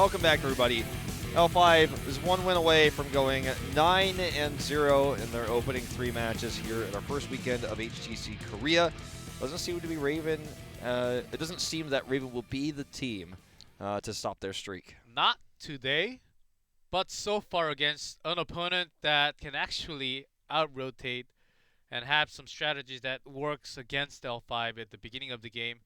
Welcome back, everybody. L5 is one win away from going 9-0 in their opening 3 matches here in our first weekend of HGC Korea. Doesn't seem to be Raven. It doesn't seem that Raven will be the team to stop their streak. Not today, but so far against an opponent that can actually out-rotate and have some strategies that works against L5 at the beginning of the game.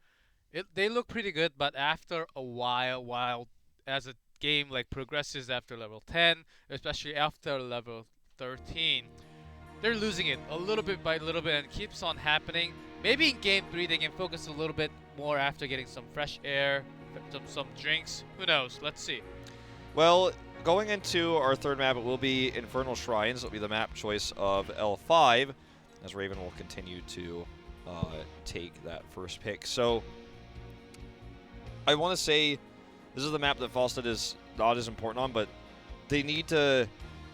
They look pretty good, but after a while as a game like progresses after level 10, especially after level 13, they're losing it a little bit by little bit, and it keeps on happening. Maybe in game 3 they can focus a little bit more after getting some fresh air, some drinks. Who knows? Let's see. Well, going into our third map, it will be Infernal Shrines. It'll be the map choice of L5, as Raven will continue to take that first pick. So, I want to say this is the map that Falstad is not as important on, but they need to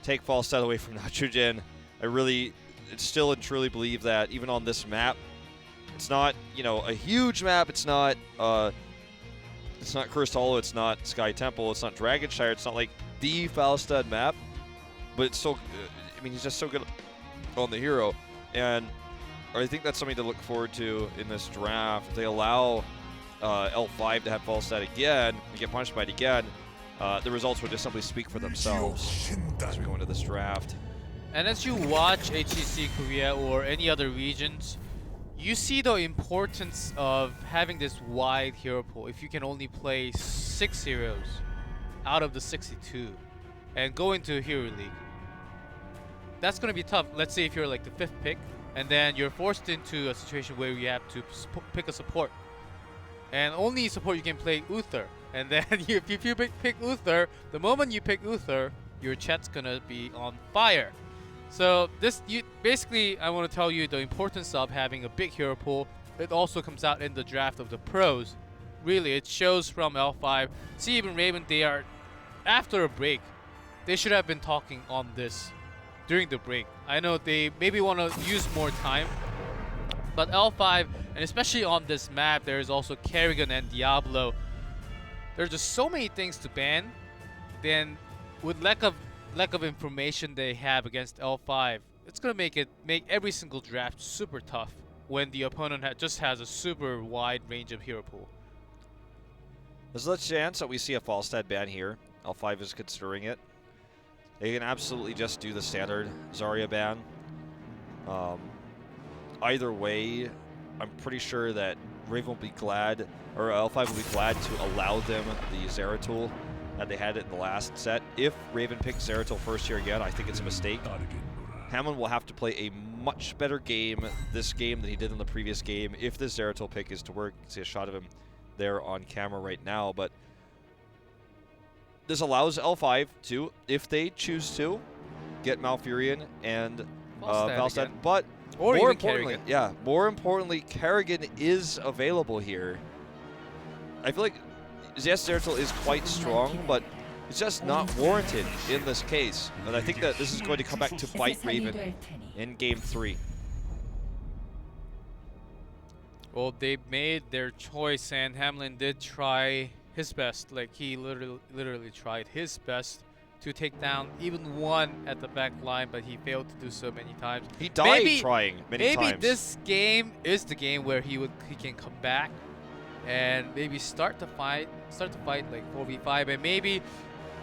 take Falstad away from Nitrogen. I really still and truly believe that even on this map, it's not, you know, a huge map. It's not Cursed Hollow. It's not Sky Temple. It's not Dragonshire. It's not like the Falstad map, but it's so. I mean, he's just so good on the hero, and I think that's something to look forward to in this draft. If they allow L5 to have Falstad again and get punished by it again, the results would just simply speak for themselves as we go into this draft. And as you watch HGC Korea or any other regions, you see the importance of having this wide hero pool. If you can only play 6 heroes out of the 62 and go into a hero league, that's going to be tough. Let's say if you're like the 5th pick and then you're forced into a situation where you have to pick a support, and only support you can play Uther. And then if you pick Uther, the moment you pick Uther, your chat's gonna be on fire. So basically, I want to tell you the importance of having a big hero pool. It also comes out in the draft of the pros. Really, it shows from L5. See, even Raven, they are, after a break, they should have been talking on this during the break. I know they maybe want to use more time, but L5, and especially on this map, there is also Kerrigan and Diablo. There's just so many things to ban. Then, with lack of information they have against L5, it's gonna make every single draft super tough when the opponent just has a super wide range of hero pool. There's a chance that we see a Falstad ban here. L5 is considering it. They can absolutely just do the standard Zarya ban. Either way, I'm pretty sure that Raven will be glad, or L5 will be glad to allow them the Zeratul that they had it in the last set. If Raven picks Zeratul first here again, I think it's a mistake. Hamlin will have to play a much better game this game than he did in the previous game if this Zeratul pick is to work. You can see a shot of him there on camera right now, but this allows L5 to, if they choose to, get Malfurion and Falstad, but or more even importantly, Kerrigan. more importantly, Kerrigan is available here. I feel like yes, Zeratul is quite strong, but it's just not warranted in this case. And I think that this is going to come back to bite Raven in game 3. Well, they made their choice, and Hamlin did try his best. Like, he literally tried his best to take down even one at the back line, but he failed to do so many times. He died trying many times. Maybe this game is the game where he can come back and maybe start to fight like 4v5, and maybe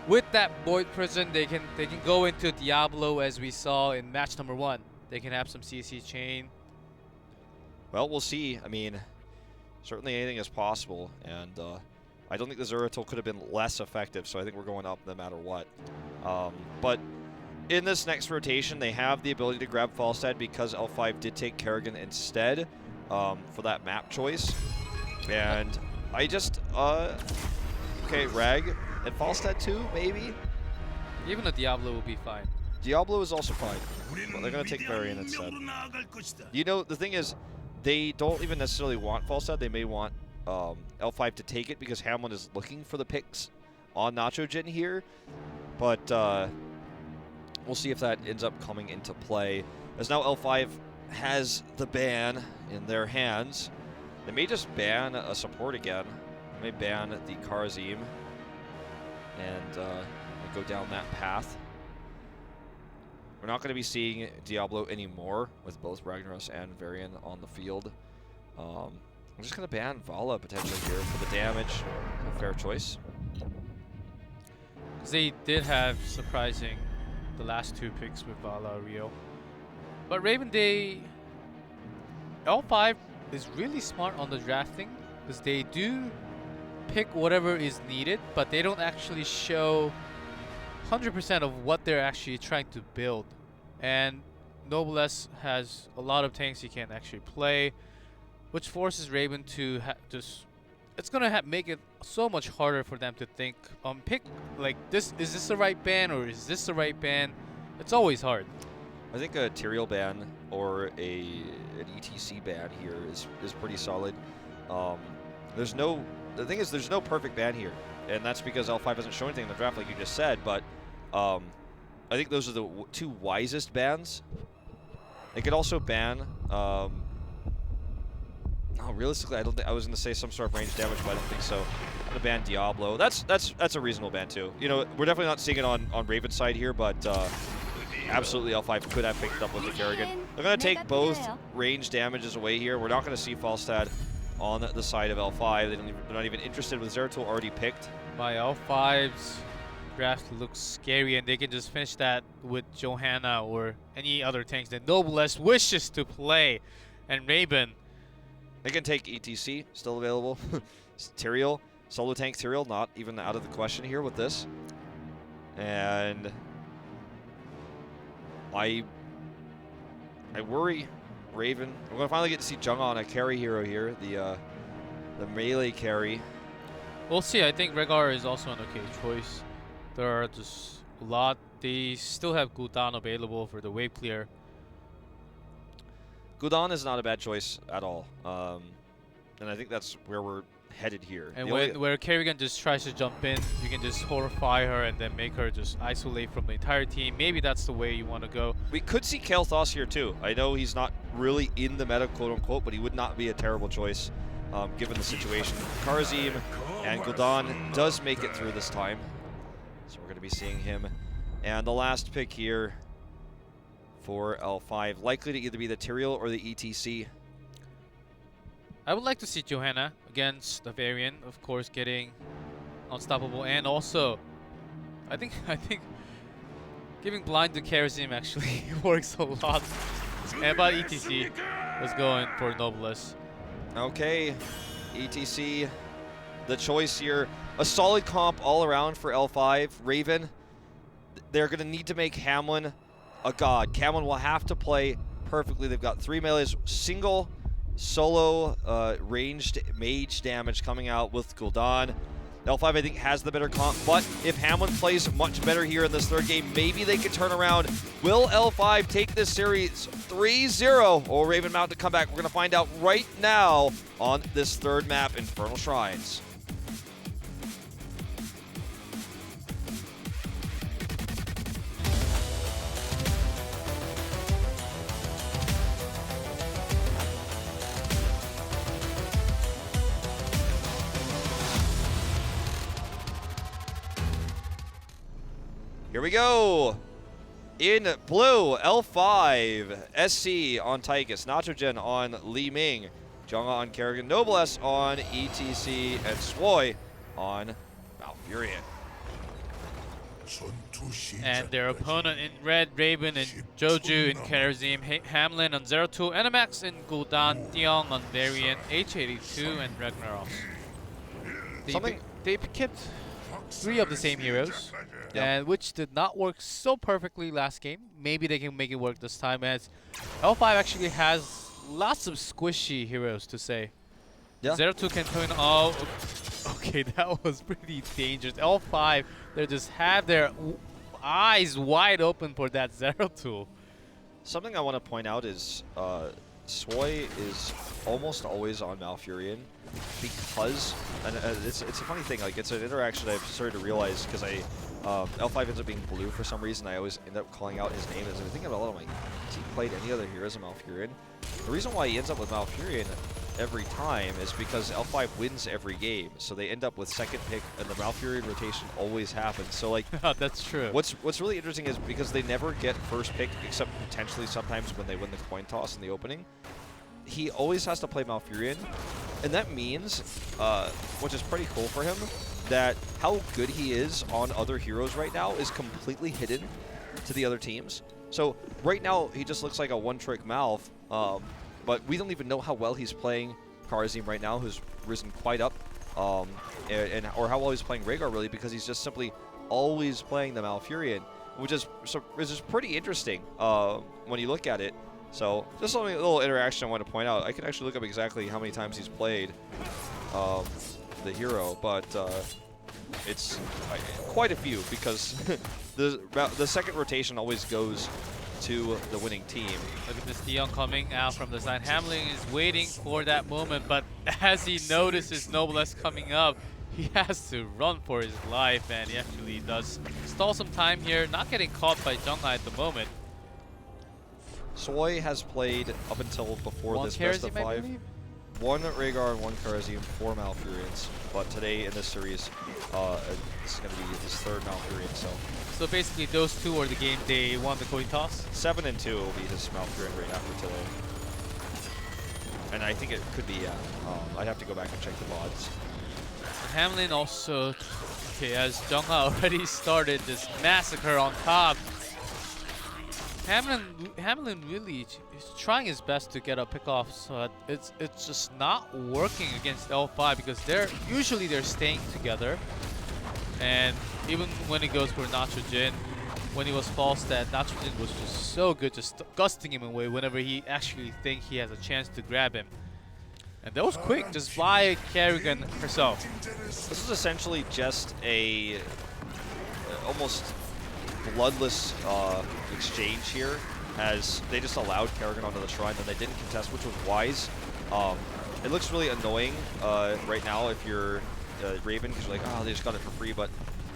with that Void Prison they can go into Diablo as we saw in match number 1. They can have some CC chain. Well, we'll see. I mean, certainly anything is possible, and I don't think the Zeratul could have been less effective, so I think we're going up no matter what. But in this next rotation, they have the ability to grab Falstad because L5 did take Kerrigan instead for that map choice. And I just, okay, Rag and Falstad too, maybe? Even a Diablo will be fine. Diablo is also fine, but they're going to take Varian instead. You know, the thing is, they don't even necessarily want Falstad. They may want L5 to take it because Hamlin is looking for the picks on Nitrogen here. But we'll see if that ends up coming into play. As now L5 has the ban in their hands. They may just ban a support again. They may ban the Karazim. and go down that path. We're not going to be seeing Diablo anymore with both Ragnaros and Varian on the field. I'm just going to ban Vala potentially here for the damage. A fair choice. They did have surprising the last 2 picks with Vala Rio. But Raven, L5 is really smart on the drafting because they do pick whatever is needed, but they don't actually show 100% of what they're actually trying to build. And Noblesse has a lot of tanks he can actually play, which forces Raven to just... It's gonna make it so much harder for them to think, pick like this. Is this the right ban or is this the right ban? It's always hard. I think a Tyrael ban or an ETC ban here is pretty solid. The thing is, there's no perfect ban here, and that's because L5 hasn't shown anything in the draft, like you just said. But I think those are the 2 wisest bans. They could also ban. No, realistically, I don't think I was going to say some sort of range damage, but I don't think so. I'm going to ban Diablo. That's a reasonable ban too. You know, we're definitely not seeing it on Raven's side here, but absolutely L5 could have picked up with the Kerrigan. They're going to take both range damages away here. We're not going to see Falstad on the side of L5. They're not even interested with Zeratul already picked. My L5's draft looks scary, and they can just finish that with Johanna or any other tanks that Noblesse wishes to play. And Raven, they can take ETC, still available. Tyrael, solo tank Tyrael, not even out of the question here with this. And I worry Raven. We're going to finally get to see Jung on a carry hero here, the melee carry. We'll see. I think Rehgar is also an okay choice. There are just a lot. They still have Gul'dan available for the wave clear. Gul'dan is not a bad choice at all. And I think that's where we're headed here. And where Kerrigan just tries to jump in, you can just horrify her and then make her just isolate from the entire team. Maybe that's the way you want to go. We could see Kael'thas here too. I know he's not really in the meta, quote unquote, but he would not be a terrible choice given the situation. Kharazim and Gul'dan does make it through this time. So we're going to be seeing him. And the last pick here for L5, likely to either be the Tyrael or the ETC. I would like to see Johanna against the Varian, of course, getting unstoppable, and also, I think giving blind to Kharazim actually works a lot. And but ETC was going for Noblesse. Okay, ETC, the choice here. A solid comp all around for L5. Raven, they're going to need to make Hamlin a god. Hamlin will have to play perfectly. They've got 3 melees, single, solo, ranged mage damage coming out with Gul'dan. L5, I think, has the better comp, but if Hamlin plays much better here in this third game, maybe they could turn around. Will L5 take this series 3-0, or Raven Mountain to come back? We're going to find out right now on this third map, Infernal Shrines. Here we go. In blue, L5, SC on Tychus, Nachogen on Li Ming, Zhonga on Kerrigan, Noblesse on ETC, and Swoy on Malfurion. And their opponent in red, Raven and Joju in Kharazim, Hamlin on Zeratul, Enemax in Gul'dan, Diong on Varian, H82 and Ragnaros. They kept 3 of the same heroes. Yep. And which did not work so perfectly last game. Maybe they can make it work this time, as L5 actually has lots of squishy heroes to say. Yeah. Zeratul can turn all. Okay, that was pretty dangerous. L5, they just have their eyes wide open for that Zeratul. Something I want to point out is Swoy is almost always on Malfurion because, and it's a funny thing, like it's an interaction I've started to realize because L5 ends up being blue for some reason. I always end up calling out his name as I'm thinking about a lot of my, has he played any other heroes of Malfurion? The reason why he ends up with Malfurion every time is because L5 wins every game, so they end up with second pick, and the Malfurion rotation always happens. So like, That's true. what's really interesting is because they never get first pick, except potentially sometimes when they win the coin toss in the opening. He always has to play Malfurion, and that means, which is pretty cool for him, that how good he is on other heroes right now is completely hidden to the other teams. So right now he just looks like a one-trick Malf, but we don't even know how well he's playing Kharazim right now, who's risen quite up, or how well he's playing Rhaegar really, because he's just simply always playing the Malfurion, which is pretty interesting when you look at it. So just a little interaction I want to point out. I can actually look up exactly how many times he's played the hero, but it's quite a few, because the second rotation always goes to the winning team. Look at this Dion coming out from the side. Hamlin is waiting for that moment, but as he notices Noblesse coming up, he has to run for his life, and he actually does stall some time here, not getting caught by Jungha at the moment. Soy has played up until before this best of 5. One Rhaegar and one Kharazim, 4 Malfurions. But today in this series, this is going to be his 3rd Malfurion. So basically those two are the game they won the coin toss? 7 and 2 will be his Malfurion right after today. And I think it could be, I'd have to go back and check the VODs. And Hamlin also, okay, as Jungha already started this massacre on top, Hamlin really is trying his best to get a pick off, so it's just not working against L5 because they're staying together. And even when he goes for Nacho Jin, when he was false stat, Nacho Jin was just so good, just gusting him away whenever he actually think he has a chance to grab him. And that was quick, just by Kerrigan herself. This is essentially just a almost bloodless exchange here, as they just allowed Kerrigan onto the shrine and they didn't contest, which was wise. It looks really annoying right now if you're Raven, because you're like, oh, they just got it for free, but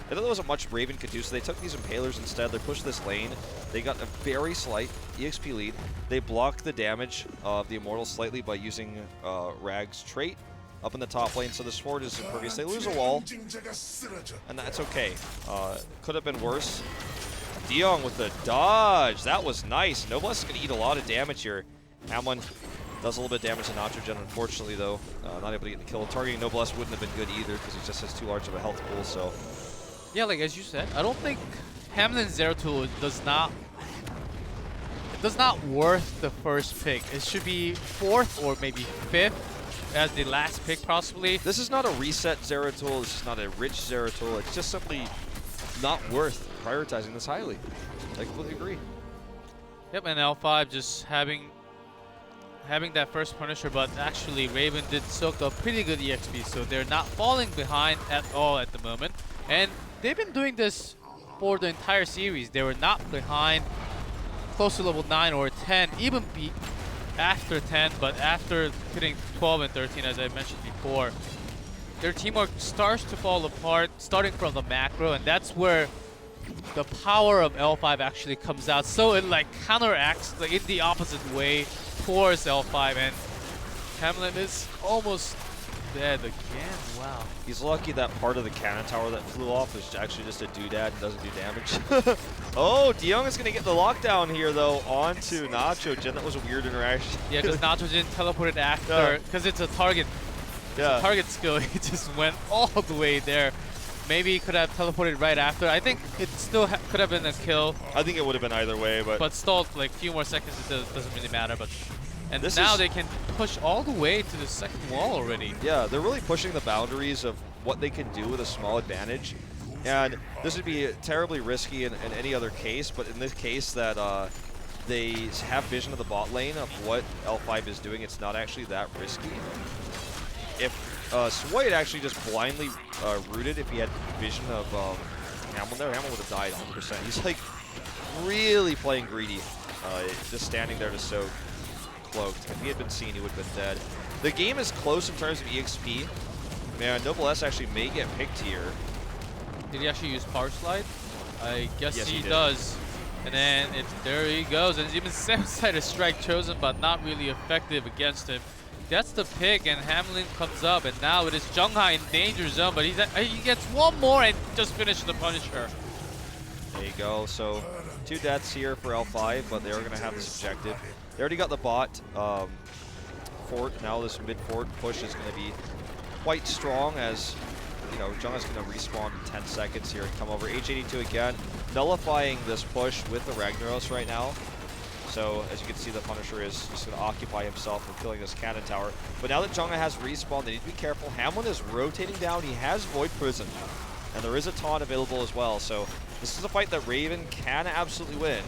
I thought there wasn't much Raven could do, so they took these Impalers instead. They pushed this lane. They got a very slight EXP lead. They blocked the damage of the Immortal slightly by using Rag's trait up in the top lane, so the sword is impervious. They lose a wall, and that's okay. Could have been worse. Dion with the dodge. That was nice. Noblesse is going to eat a lot of damage here. Hamlin does a little bit of damage to Nachogen, unfortunately, though. Not able to get the kill. Targeting Noblesse wouldn't have been good either, because he just has too large of a health pool, so... Yeah, like as you said, I don't think Hamlin's Zeratul does not worth the first pick. It should be 4th or maybe 5th as the last pick, possibly. This is not a reset Zeratul. This is not a rich Zeratul. It's just simply not worth prioritizing this highly. I completely agree. Yep, and L5 just having that first Punisher, but actually Raven did soak up pretty good EXP, so they're not falling behind at all at the moment. And they've been doing this for the entire series. They were not behind close to level 9 or 10, even after 10, but after hitting 12 and 13, as I mentioned before, their teamwork starts to fall apart, starting from the macro, and that's where the power of L5 actually comes out. So it like counteracts in the opposite way towards L5, and Hamlin is almost dead again. Wow. He's lucky that part of the cannon tower that flew off is actually just a doodad and doesn't do damage. Oh, Dion is going to get the lockdown here, though, onto Nacho Jin. That was a weird interaction. Yeah, because Nacho Jin teleported after, because it's a target. Yeah. Target skill, he just went all the way there. Maybe he could have teleported right after. I think it still could have been a kill. I think it would have been either way, but stalled like a few more seconds, it doesn't really matter. And this now they can push all the way to the second wall already. Yeah, they're really pushing the boundaries of what they can do with a small advantage. And this would be terribly risky in any other case, but in this case that they have vision of the bot lane of what L5 is doing, it's not actually that risky. If Soy had actually just blindly rooted, if he had vision of Hamlin there, Hamlin would have died 100%. He's like really playing greedy, just standing there to soak. Cloaked. If he had been seen, he would have been dead. The game is close in terms of EXP. Man, Noblesse actually may get picked here. Did he actually use Power Slide? I guess yes, he does. And then there he goes. And it's even 7-sided strike chosen, but not really effective against him. gets the pick, and Hamlin comes up, and now it is Jungha in danger zone, but he gets one more and just finishes the Punisher. There you go. So 2 deaths here for L5, but they are going to have this objective. They already got the bot fort. Now this mid fort push is going to be quite strong, as you know, Jungha's going to respawn in 10 seconds here and come over. H82 again, nullifying this push with the Ragnaros right now. So as you can see, the Punisher is just going to occupy himself and killing this cannon tower. But now that Jungha has respawn, they need to be careful. Hamlin is rotating down. He has Void Prison, and there is a taunt available as well. So this is a fight that Raven can absolutely win.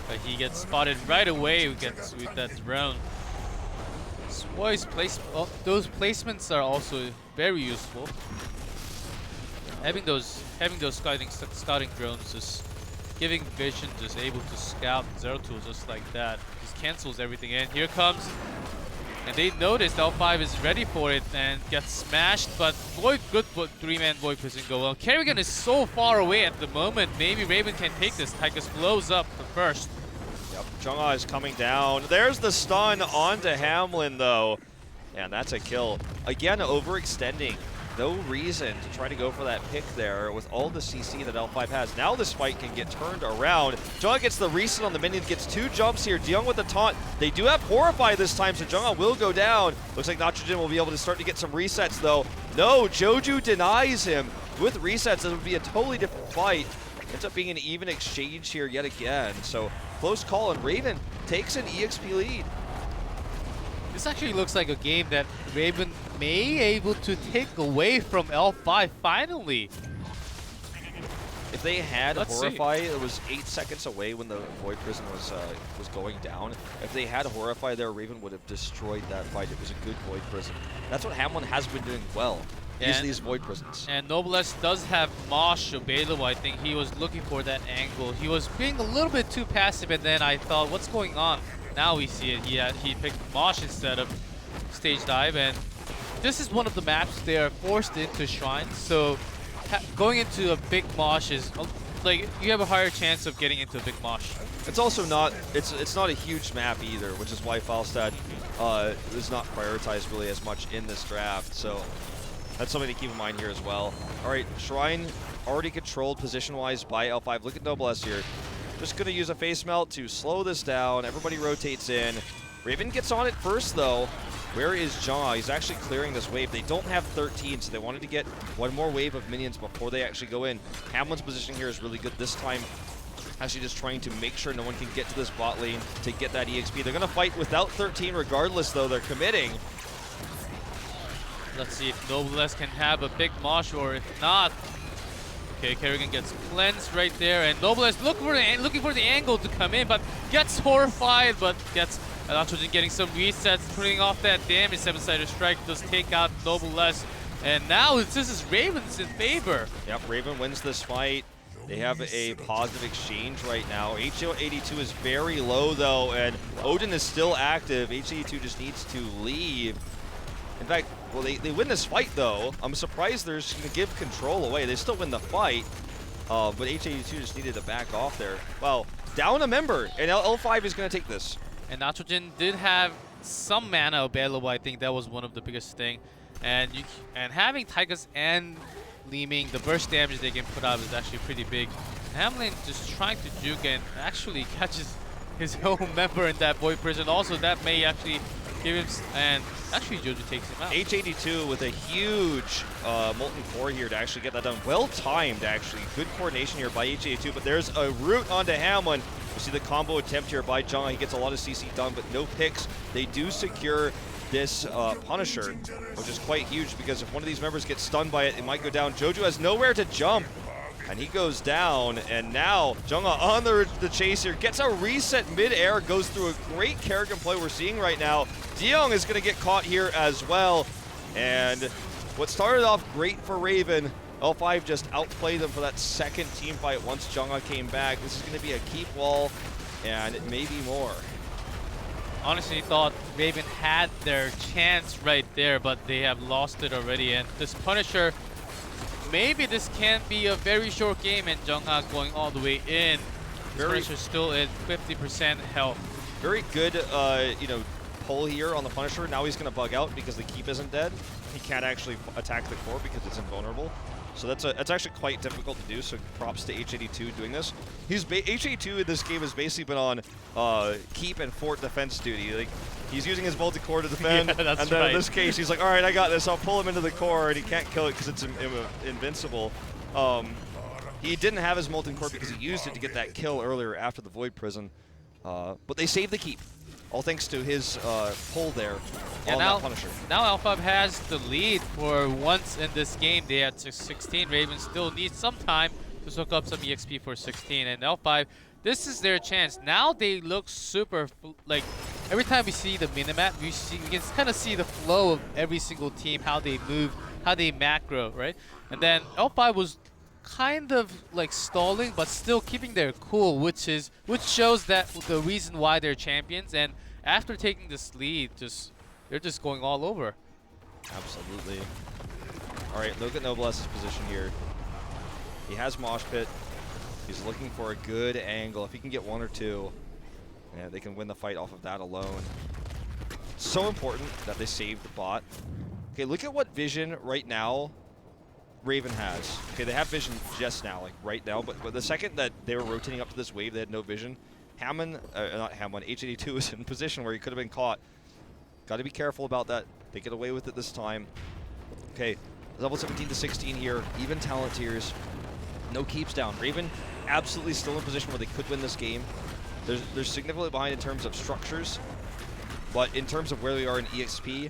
But he gets spotted right away with that drone. Those placements are also very useful. Having those scouting drones, just giving vision, just able to scout Zero Tool just like that, just cancels everything in. Here comes, and they noticed L5 is ready for it and gets smashed, but good 3-man Void Prison go well. Kerrigan is so far away at the moment. Maybe Raven can take this. Tychus blows up the first. Yep, Jungha is coming down. There's the stun onto Hamlin, though. And that's a kill. Again, overextending. No reason to try to go for that pick there with all the CC that L5 has. Now this fight can get turned around. Jungha gets the reset on the minion, gets 2 jumps here. Diyoung with the taunt. They do have Horrify this time, so Jungha will go down. Looks like Nitrogen will be able to start to get some resets, though. No, Joju denies him. With resets, it would be a totally different fight. Ends up being an even exchange here yet again. So close call, and Raven takes an EXP lead. This actually looks like a game that Raven may able to take away from L5 finally. If they had Let's Horrify, it was 8 seconds away when the Void Prison was going down. If they had Horrify there, Raven would have destroyed that fight. It was a good Void Prison. That's what Hamlin has been doing well. These Void Prisons. And Noblesse does have Mosh available. I think he was looking for that angle. He was being a little bit too passive, and then I thought, what's going on? Now we see it. He picked Mosh instead of Stage Dive, and this is one of the maps they are forced into Shrine. So going into a big Mosh is like you have a higher chance of getting into a big Mosh. It's also not it's not a huge map either, which is why Falstad is not prioritized really as much in this draft. So that's something to keep in mind here as well. All right, Shrine already controlled position-wise by L5. Look at Noblesse here. Just going to use a face melt to slow this down. Everybody rotates in. Raven gets on it first, though. Where is Jungha? He's actually clearing this wave. They don't have 13, so they wanted to get one more wave of minions before they actually go in. Hamlin's position here is really good this time. Actually just trying to make sure no one can get to this bot lane to get that EXP. They're going to fight without 13 regardless, though. They're committing. Let's see if Noblesse can have a big Mosh, or if not. Okay, Kerrigan gets cleansed right there, and Noblesse looking for the angle to come in, but gets horrified, but gets Nitrogen getting some resets, putting off that damage. 7-sided strike does take out Noblesse, and now this is Raven's in favor. Yep, Raven wins this fight. They have a positive exchange right now. H82 is very low, though, and Odin is still active. H82 just needs to leave. In fact, well, they win this fight, though. I'm surprised they're just going to give control away. They still win the fight, but H82 just needed to back off there. Well, down a member, and L5 is going to take this. And Nitrogen did have some mana available. I think that was one of the biggest thing. And having Tychus and Leeming, the burst damage they can put out is actually pretty big. Hamlin just trying to juke and actually catches his own member in that Void Prison. Also, that may actually give him, and actually Joju takes him out. H82 with a huge Molten Core here to actually get that done. Well timed, actually. Good coordination here by H82, but there's a root onto Hamlin. You see the combo attempt here by Jungha. He gets a lot of CC done, but no picks. They do secure this Punisher, which is quite huge, because if one of these members gets stunned by it, it might go down. Joju has nowhere to jump, and he goes down, and now Jungha on the chase here, gets a reset mid-air, goes through a great Kerrigan play we're seeing right now. Diyoung is going to get caught here as well, and what started off great for Raven, L5 just outplayed them for that second team fight once Jungha came back. This is going to be a keep wall, and maybe more. Honestly thought Raven had their chance right there, but they have lost it already, and this Punisher, maybe this can be a very short game, and Jungha going all the way in. This Punisher still at 50% health. Very good, pull here on the Punisher. Now he's going to bug out because the keep isn't dead. He can't actually attack the core because it's invulnerable. So that's actually quite difficult to do, so props to H82 doing this. H82 in this game has basically been on keep and fort defense duty. Like, he's using his multi-core to defend, Yeah, that's and then right. in this case, he's like, all right, I got this. I'll pull him into the core, and he can't kill it because it's invincible. He didn't have his molten core because he used it to get that kill earlier after the Void Prison. But they saved the keep, all thanks to his pull there on that Punisher. Now L5 has the lead for once in this game. They had 16. Raven still needs some time to soak up some EXP for 16. And L5, this is their chance. Now they look super, like, every time we see the minimap, we can kind of see the flow of every single team, how they move, how they macro, right? And then L5 was kind of like stalling, but still keeping their cool, which shows that the reason why they're champions. And after taking this lead, they're just going all over. Absolutely. All right, look at Noblesse's position here. He has Mosh Pit. He's looking for a good angle. If he can get one or two, yeah, they can win the fight off of that alone. It's so important that they save the bot. Okay, look at what vision right now Raven has. Okay, they have vision just now, like right now, but the second that they were rotating up to this wave, they had no vision. H82 is in position where he could have been caught. Got to be careful about that. They get away with it this time. Okay, level 17 to 16 here. Even talent tiers. No keeps down. Raven absolutely still in position where they could win this game. They're significantly behind in terms of structures, but in terms of where they are in EXP,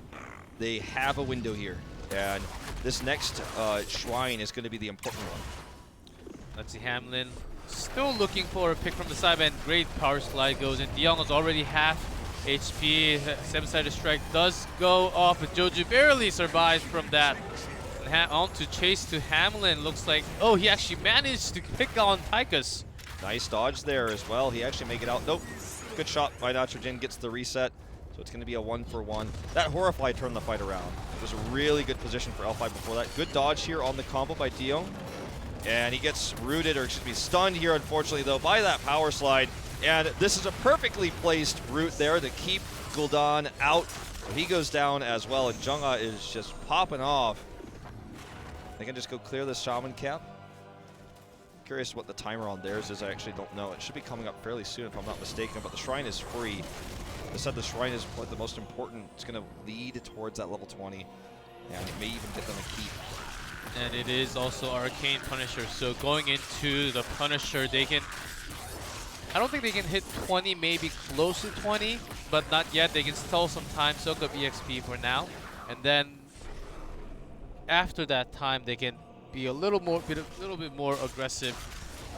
they have a window here. And this next shrine is going to be the important one. Let's see, Hamlin still looking for a pick from the side, and great power slide goes in. DeYoung is already half HP. Seven-sided strike does go off, but Joju barely survives from that. And on to chase to Hamlin. Looks like, oh, he actually managed to pick on Tychus. Nice dodge there as well. He actually make it out. Nope. Good shot by Nitrogen. Gets the reset. So it's going to be a 1-for-1. That Horrify turned the fight around. It was a really good position for L5 before that. Good dodge here on the combo by DeYoung. And he gets rooted, or excuse me, stunned here, unfortunately, though, by that power slide. And this is a perfectly placed route there to keep Gul'dan out. He goes down as well, and Jungha is just popping off. They can just go clear this Shaman cap. Curious what the timer on theirs is. I actually don't know. It should be coming up fairly soon if I'm not mistaken, but the Shrine is free. I said the Shrine is the most important. It's going to lead towards that level 20, and it may even get them a keep. And it is also Arcane Punisher, so going into the Punisher, they can, I don't think they can hit 20, maybe close to 20, but not yet. They can still some time, soak up EXP for now, and then after that time, they can be a little bit more aggressive.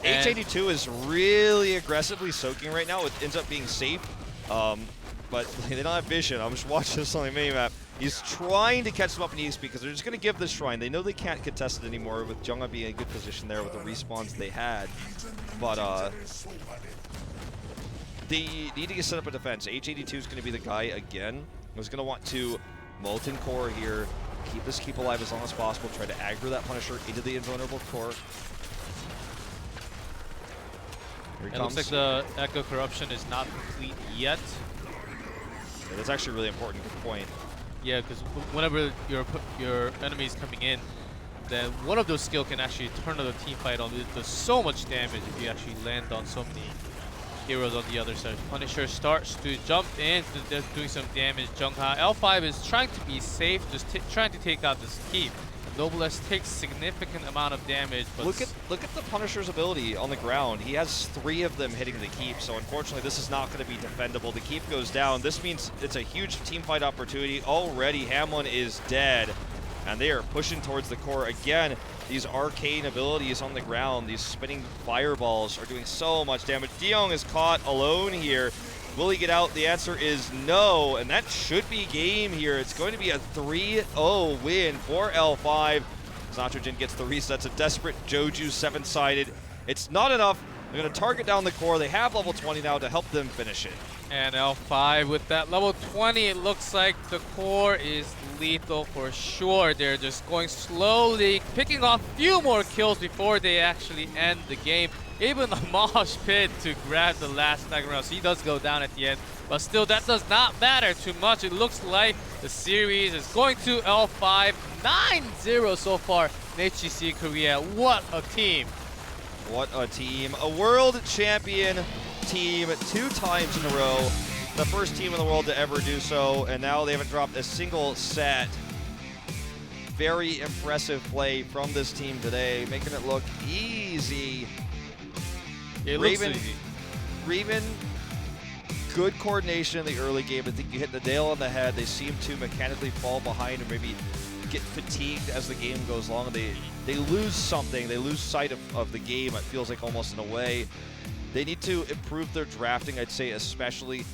H82 is really aggressively soaking right now. It ends up being safe, but they don't have vision. I'm just watching this on the mini-map. He's trying to catch them up in EXP because they're just going to give this Shrine. They know they can't contest it anymore with Jungha being in a good position there with the respawns they had. But they need to get set up a defense. H82 is going to be the guy again. He's going to want to Molten Core here, keep this keep alive as long as possible, try to aggro that Punisher into the invulnerable core. Here he comes. Looks like the Echo Corruption is not complete yet. Yeah, that's actually a really important point. Yeah, because whenever your enemy is coming in, then one of those skills can actually turn the team fight on. It does so much damage if you actually land on so many heroes on the other side. Punisher starts to jump in, doing some damage. Jungha L5 is trying to be safe, just trying to take out this keep. Noblesse takes significant amount of damage, but look at the Punisher's ability on the ground. He has 3 of them hitting the keep, so unfortunately this is not going to be defendable. The keep goes down. This means it's a huge team fight opportunity. Already Hamlin is dead, and they are pushing towards the core again. These arcane abilities on the ground, these spinning fireballs are doing so much damage. DeYoung is caught alone here. Will he get out? The answer is no, and that should be game here. It's going to be a 3-0 win for L5. Nitrogen gets the resets. A desperate Joju 7-sided. It's not enough. They're going to target down the core. They have level 20 now to help them finish it. And L5 with that level 20, it looks like the core is lethal for sure. They're just going slowly, picking off a few more kills before they actually end the game. Even a mosh pit to grab the last snag round. So he does go down at the end, but still that does not matter too much. It looks like the series is going to L5, 9-0 so far in HGC Korea. What a team. What a team. A world champion team 2 times in a row. The first team in the world to ever do so, and now they haven't dropped a single set. Very impressive play from this team today, making it look easy. It looks easy. Raven, good coordination in the early game. I think you hit the nail on the head. They seem to mechanically fall behind and maybe get fatigued as the game goes along. They lose something. They lose sight of the game, it feels like, almost in a way. They need to improve their drafting, I'd say, especially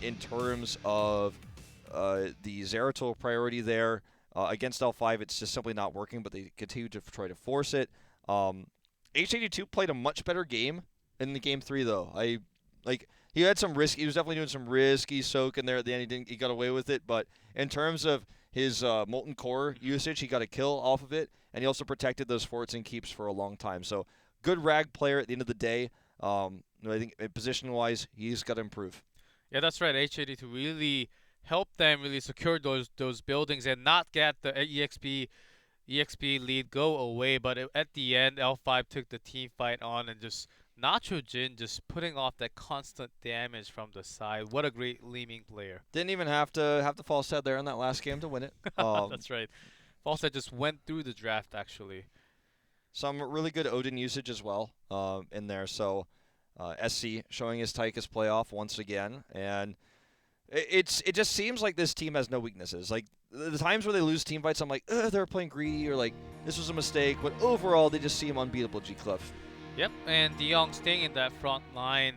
in terms of the Zeratul priority there. Against L5, it's just simply not working, but they continue to try to force it. H82 played a much better game in the game 3, though. He had some risk. He was definitely doing some risky soak in there at the end. He got away with it, but in terms of his molten core usage, he got a kill off of it, and he also protected those forts and keeps for a long time. So good rag player at the end of the day. I think position-wise, he's got to improve. Yeah, that's right. H82 really helped them really secure those buildings and not get the EXP lead go away. But at the end, L5 took the team fight on, and just Nacho Jin just putting off that constant damage from the side. What a great Leeming player. Didn't even have to fall set there in that last game to win it. That's right. Falset just went through the draft, actually. Some really good Odin usage as well in there. So SC showing his Tychus playoff once again. And it just seems like this team has no weaknesses. Like, the times where they lose team fights, I'm like, they're playing greedy, or like, this was a mistake. But overall, they just seem unbeatable, G-Clef. Yep, and DeYoung staying in that front line.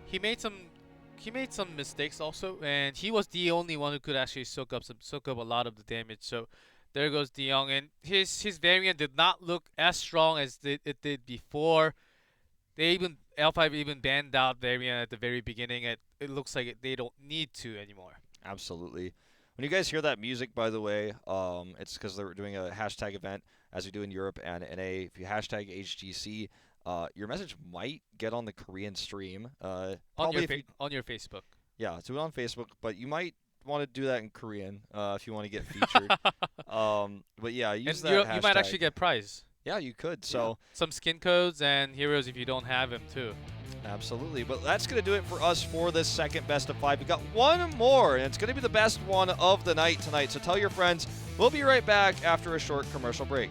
He made some mistakes also, and he was the only one who could actually soak up a lot of the damage. So there goes DeYoung, and his variant did not look as strong as it did before. L5 even banned out variant at the very beginning. It looks like they don't need to anymore. Absolutely. When you guys hear that music, by the way, it's because they're doing a hashtag event, as we do in Europe and NA. If you hashtag HGC, your message might get on the Korean stream. On your Facebook. Yeah, do it on Facebook, but you might want to do that in Korean if you want to get featured. But yeah, use that hashtag. You might actually get prize. Yeah, you could. So yeah. Some skin codes and heroes if you don't have them too. Absolutely. But that's going to do it for us for this second best of 5. We got one more, and it's going to be the best one of the night tonight. So tell your friends. We'll be right back after a short commercial break.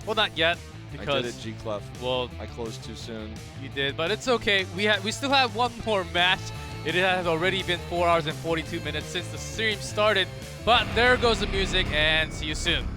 Well, not yet, because I did it, G-Clef. Well, I closed too soon. You did, but it's okay. We still have one more match. It has already been 4 hours and 42 minutes since the stream started. But there goes the music, and see you soon.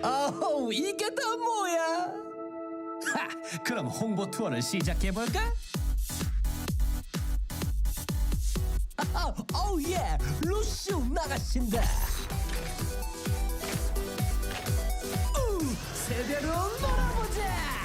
어우, 이게 다 뭐야? 하, 그럼 홍보 투어를 시작해볼까? 어우 예, 루시우 나가신다. 세대로 놀아보자.